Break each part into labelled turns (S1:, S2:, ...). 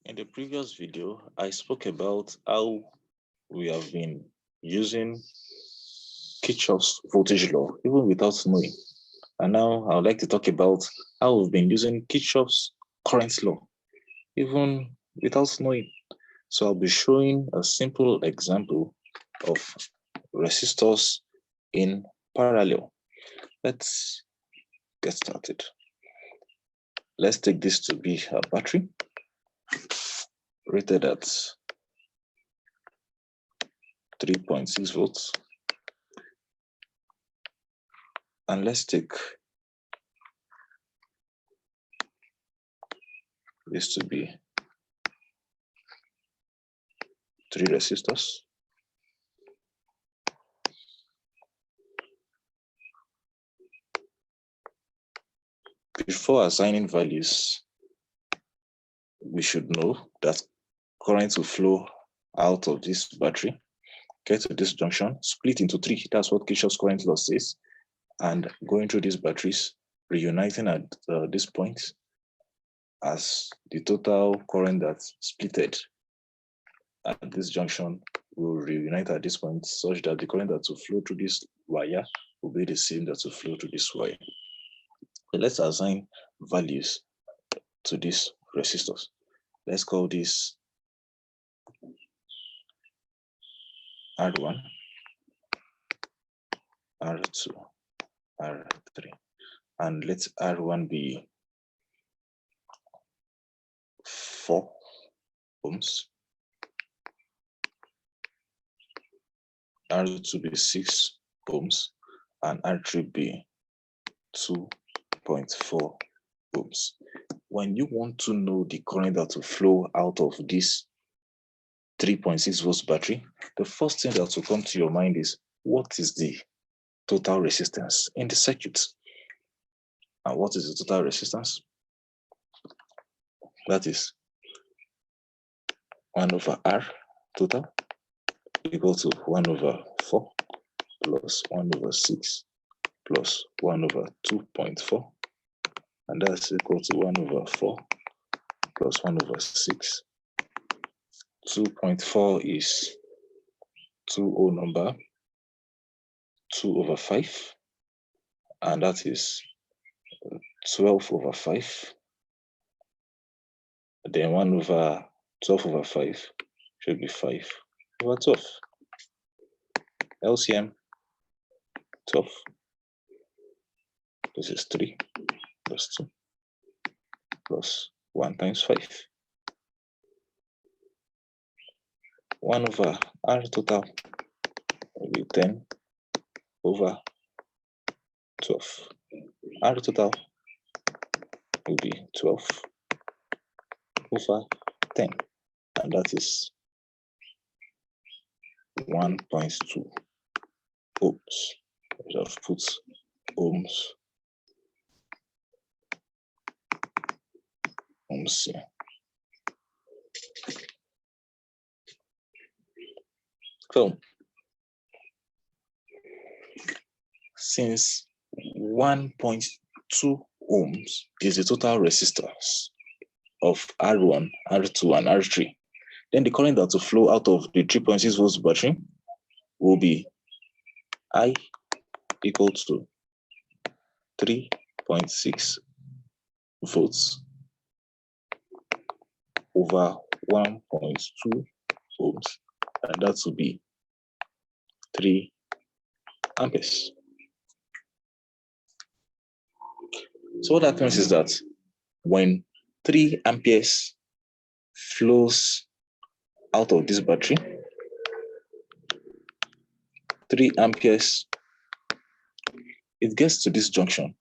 S1: In the previous video, I spoke about how we have been using Kirchhoff's voltage law even without knowing. And now I would like to talk about how we've been using Kirchhoff's current law even without knowing. So I'll be showing a simple example of resistors in parallel. Let's get started. Let's take this to be a battery rated at 3.6 volts. And let's take this to be 3 resistors. Before assigning values, we should know that current will flow out of this battery, get to this junction, split into 3. That's what Kirchhoff's current law says. And going through these batteries, reuniting at this point as the total current that's splitted at this junction will reunite at this point such that the current that will flow through this wire will be the same that will flow through this wire. So let's assign values to these resistors. Let's call this R1, R2, R3, and let R1 be 4 ohms, R2 be 6 ohms, and R3 be 2.4 ohms. When you want to know the current that will flow out of this 3.6 volts battery, the first thing that will come to your mind is, what is the total resistance in the circuit? And what is the total resistance? That is 1 over R total equal to 1 over 4 plus 1 over 6 plus 1 over 2.4, and that's equal to 1 over 4 plus 1 over 6. 2.4 is 2 whole number, 2 over 5, and that is 12 over 5. Then 1 over 12 over 5 should be 5 over 12. LCM 12. This is 3 plus 2 plus 1 times 5. 1 over R total will be 10 over 12. R total will be 12 over 10, and that is 1.2 ohms. We have put ohms here. So, since 1.2 ohms is the total resistance of R1, R2, and R3, then the current that will flow out of the 3.6 volts battery will be I equal to 3.6 volts over 1.2 ohms, and that will be 3 amperes. So what happens is that when 3 amperes flows out of this battery, 3 amperes, it gets to this junction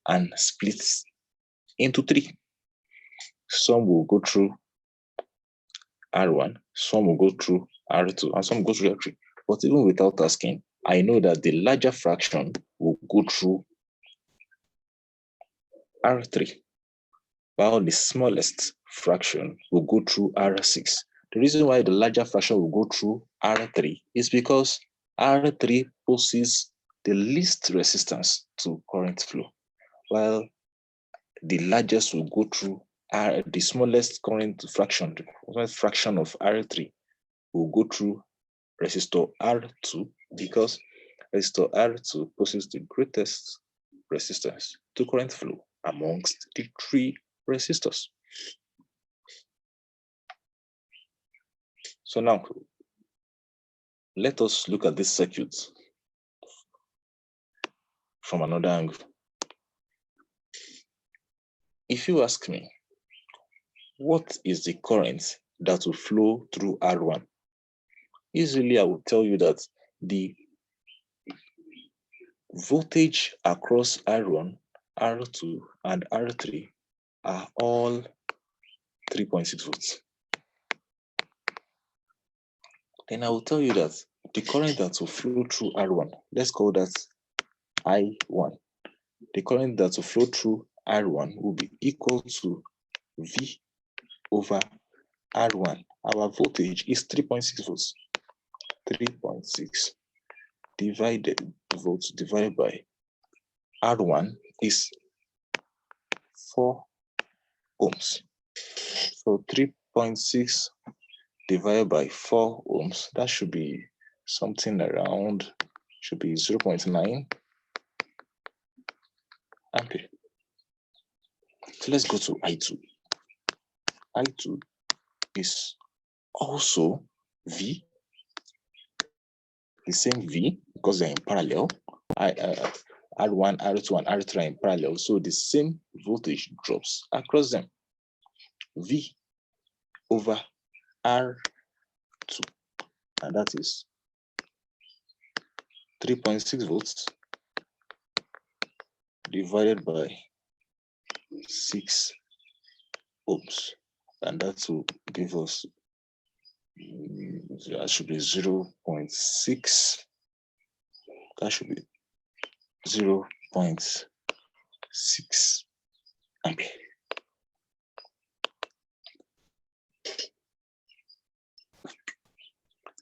S1: and splits into 3. Some will go through R1, some will go through R2, and some will go through R3. But even without asking, I know that the larger fraction will go through R3, while the smallest fraction will go through R6. The reason why the larger fraction will go through R3 is because R3 poses the least resistance to current flow, while the largest will go through the smallest current fraction, the smallest fraction of R3 will go through resistor R2 because resistor R2 possesses the greatest resistance to current flow amongst the three resistors. So now, let us look at this circuit from another angle. If you ask me, what is the current that will flow through R1? Easily, I will tell you that the voltage across R1, R2, and R3 are all 3.6 volts. Then I will tell you that the current that will flow through R1, let's call that I1. The current that will flow through R1 will be equal to V over R1. Our voltage is 3.6 volts. 3.6 volts divided by R1 is 4 ohms. So 3.6 divided by 4 ohms, that should be something around, should be 0.9 ampere. So let's go to I2. I2 is also V, the same V, because they're in parallel. R1, R2, and R3 are in parallel, so the same voltage drops across them. V over R2, and that is 3.6 volts divided by 6 ohms, and that will give us, that should be 0.6, that should be 0.6 ampere.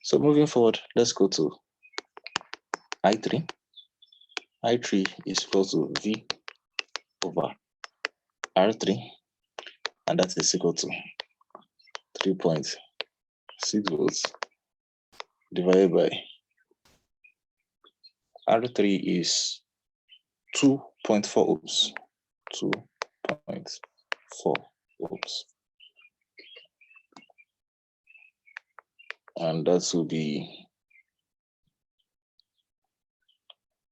S1: So moving forward, let's go to I3. I3 is equal to V over R3, and that is equal to 3.6 volts divided by R3 is 2.4 ohms. 2.4 ohms. And that will be,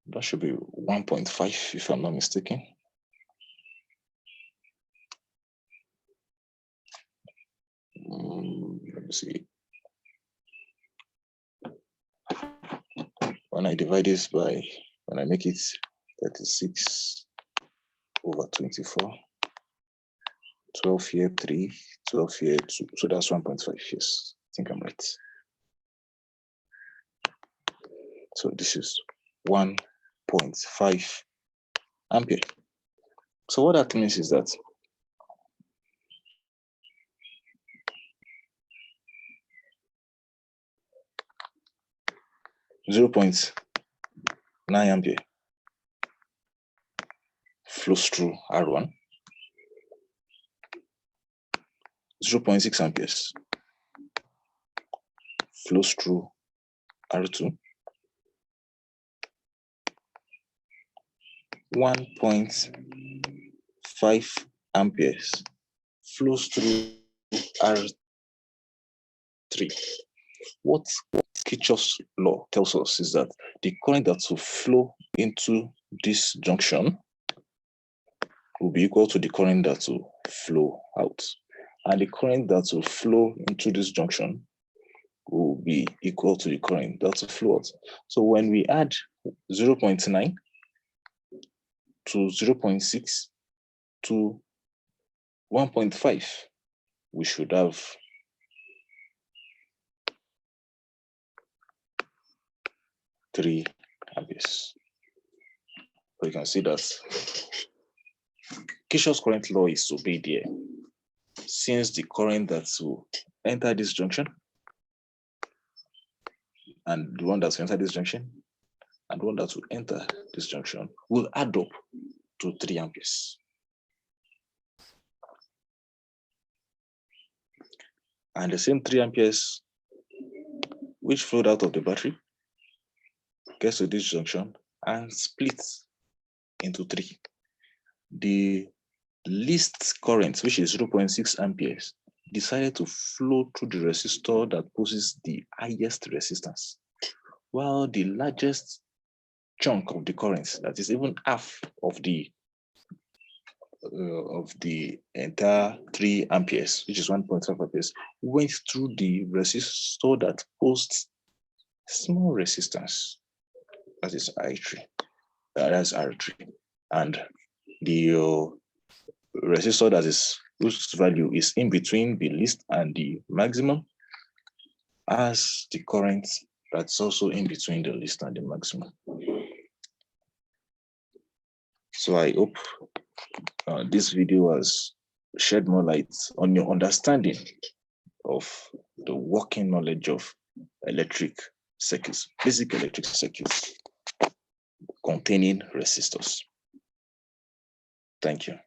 S1: that should be 1.5 if I'm not mistaken. Let me see. When I divide this by, when I make it 36 over 24, 12 here 3, 12 here 2, so that's 1.5. Yes, I think I'm right. So this is 1.5 ampere. So what that means is that .9 ampere flows through R1, 0.6 amperes flows through R2, 1.5 amperes flows through R3. What Kirchoff's law tells us is that the current that will flow into this junction will be equal to the current that will flow out. And the current that will flow into this junction will be equal to the current that will flow out. So when we add 0.9 to 0.6 to 1.5, we should have 3 amperes. So you can see that Kirchhoff's current law is obeyed here. Since the current that will enter this junction and the one that will enter this junction and the one that will enter this junction will add up to 3 amperes. and the same 3 amperes which flowed out of the battery gets to this junction and splits into 3. The least current, which is 0.6 amperes, decided to flow through the resistor that poses the highest resistance, while the largest chunk of the current, that is even half of the entire 3 amperes, which is 1.5 amperes, went through the resistor that posts small resistance, that is I3. That's R3, and the resistor that is whose value is in between the least and the maximum has the current that's also in between the least and the maximum. So I hope this video has shed more light on your understanding of the working knowledge of electric circuits, basic electric circuits containing resistors. Thank you.